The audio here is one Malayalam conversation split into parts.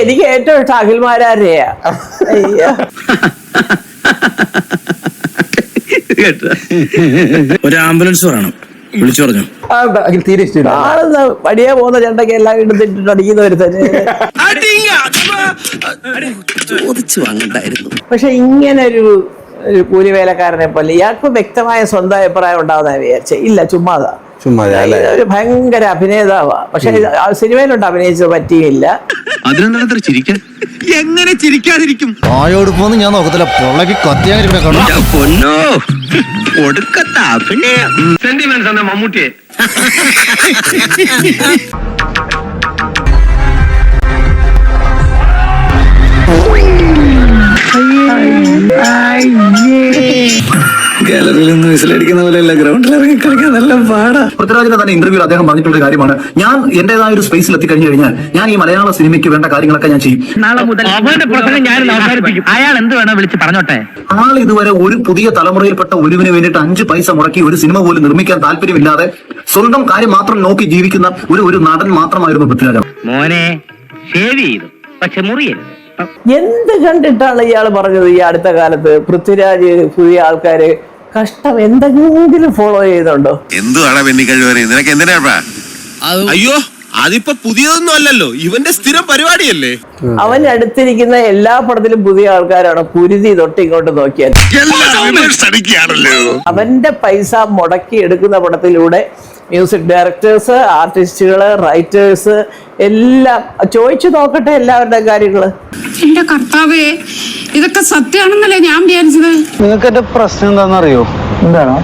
എനിക്ക് ഏറ്റവും ഇഷ്ടം അഖിൽമാരാരെയാ. ഒരു ആംബുലൻസ് പറയണം, വിളിച്ചു പറഞ്ഞു. തീരെ ഇഷ്ടം ആളെന്ന് വടിയെ പോകുന്ന ചെണ്ടയ്ക്ക് എല്ലാം എടുത്തിട്ട് അടിക്കുന്നവർ തന്നെ. ചോദിച്ചു വാങ്ങണ്ടായിരുന്നു. പക്ഷെ ഇങ്ങനെ ഒരു കൂലിവേലക്കാരനെ പോലെ ഇയാൾക്ക് വ്യക്തമായ സ്വന്തം അഭിപ്രായം ഉണ്ടാവുന്ന വിചാരിച്ചേ ഇല്ല, ചുമ്മാതാ. ഒരു ഭയങ്കര അഭിനേതാവാ. പക്ഷെ സിനിമയിലുണ്ട് അഭിനയിച്ചത് പറ്റിയില്ല. അതിനെന്താ ചിരിക്കാൻ? എങ്ങനെ ചിരിക്കാതിരിക്കും? ആയോടുപ്പോന്ന് ഞാൻ നോക്കത്തില്ല, പൊള്ളക്ക് കത്തിയാ പൊന്നോ ഒടുക്കത്ത അഭിനയം. സെന്റിമെന്റ്സ് എന്ന മമ്മൂട്ടിയെ ഗാലറിയിൽ നിന്ന് വിസിലടിക്കുന്ന പോലെയല്ല, ഗ്രൗണ്ടിൽ ഇറങ്ങി കളിക്കാൻ നല്ല പാടാ. പൃഥ്വിരാജിന്റെ തന്നെ ഇന്റർവ്യൂവിൽ അദ്ദേഹം പറഞ്ഞിട്ടുള്ള കാര്യമാണ്, ഞാൻ എന്റേതായ ഒരു സ്പേസിൽ എത്തിക്കഴിഞ്ഞു കഴിഞ്ഞാൽ ഞാൻ ഈ മലയാള സിനിമയ്ക്ക് വേണ്ട കാര്യങ്ങളൊക്കെ ഞാൻ ചെയ്യും. നാളെ മുതൽ അവന്റെ പ്രസംഗം ഞാൻ അവസാനിപ്പിക്കും. അയാൾ എന്ത് വേണോ വിളിച്ച് പറഞ്ഞോട്ടെ. ആൾ ഇതുവരെ ഒരു പുതിയ തലമുറയിൽപ്പെട്ട ഒരുവിന് വേണ്ടിയിട്ട് 5 പൈസ മുടക്കി ഒരു സിനിമ പോലും നിർമ്മിക്കാൻ താല്പര്യമില്ലാതെ സ്വന്തം കാര്യം മാത്രം നോക്കി ജീവിക്കുന്ന ഒരു നടൻ മാത്രമായിരുന്നു പൃഥ്വിരാജ്. മോനെ ഷേവ് ചെയ്തു, പക്ഷെ മുറിയരുത്. എന്ത് കണ്ടിട്ടാണ് ഇയാൾ പറഞ്ഞത് ഈ അടുത്ത കാലത്ത് പൃഥ്വിരാജ് പുതിയ ആൾക്കാര് കഷ്ടം എന്തെങ്കിലും ഫോളോ ചെയ്യുന്നുണ്ടോ? എന്തുവാണ് നിനക്ക് എന്തിനാ? അയ്യോ അതിപ്പോ പുതിയതൊന്നും അല്ലല്ലോ, ഇവന്റെ സ്ഥിരം പരിപാടിയല്ലേ. അവൻ അടുത്തിരിക്കുന്ന എല്ലാ പടത്തിലും പുതിയ ആൾക്കാരാണ്. കുരുതി തൊട്ട് ഇങ്ങോട്ട് നോക്കിയാൽ അവന്റെ പൈസ മുടക്കി എടുക്കുന്ന പടത്തിലൂടെ മ്യൂസിക് ഡയറക്ടേഴ്സ്, ആർട്ടിസ്റ്റുകള്, റൈറ്റേഴ്സ് എല്ലാം ചോദിച്ചു നോക്കട്ടെ എല്ലാവരുടെ കാര്യങ്ങള്. എന്റെ കർത്താവേ, ഇതൊക്കെ സത്യമാണെന്നല്ലേ ഞാൻ വിചാരിച്ചത്. നിങ്ങൾക്ക് എന്റെ പ്രശ്നം എന്താണെന്നറിയോ? എന്താണോ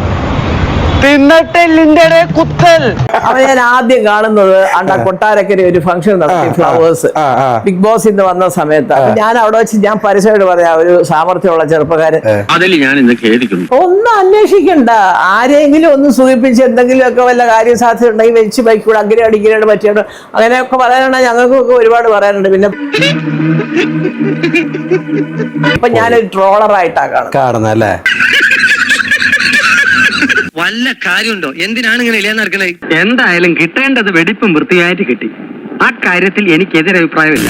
തിന്നട്ടെല്ലിന്റെ കുത്തൽ. അവൻ ഞാൻ ആദ്യം കാണുന്നത് കൊട്ടാരക്കര ഒരു ഫംഗ്ഷൻ നടത്തി, ഫ്ലവേഴ്സ്, ബിഗ് ബോസ് ഇന്ന് വന്ന സമയത്ത്. ഞാൻ അവിടെ വെച്ച് ഞാൻ പരസ്യമായിട്ട് പറയാ, ഒരു സാമർഥ്യമുള്ള ചെറുപ്പക്കാരൻ ഒന്നും അന്വേഷിക്കണ്ട, ആരെങ്കിലും ഒന്ന് സൂചിപ്പിച്ച് എന്തെങ്കിലുമൊക്കെ വല്ല കാര്യസാധ്യത ഉണ്ടെങ്കിൽ വെച്ച് ബൈക്കൂടെ അങ്ങനെ അടിക്കാനായിട്ട് പറ്റിയാണ് അങ്ങനെയൊക്കെ പറയാനാണ്. ഞങ്ങൾക്കൊക്കെ ഒരുപാട് പറയാനുണ്ട്. പിന്നെ ഇപ്പൊ ഞാനൊരു ട്രോളറായിട്ടാണ് കാണുന്നല്ലേ. വല്ല കാര്യമുണ്ടോ? എന്തിനാണ് ഇങ്ങനെ ഇല്ലാന്ന് നടക്കുന്നത്? എന്തായാലും കിട്ടേണ്ടത് വെടിപ്പും വൃത്തിയായിട്ട് കിട്ടി. ആ കാര്യത്തിൽ എനിക്ക് എതിരഭിപ്രായമില്ല.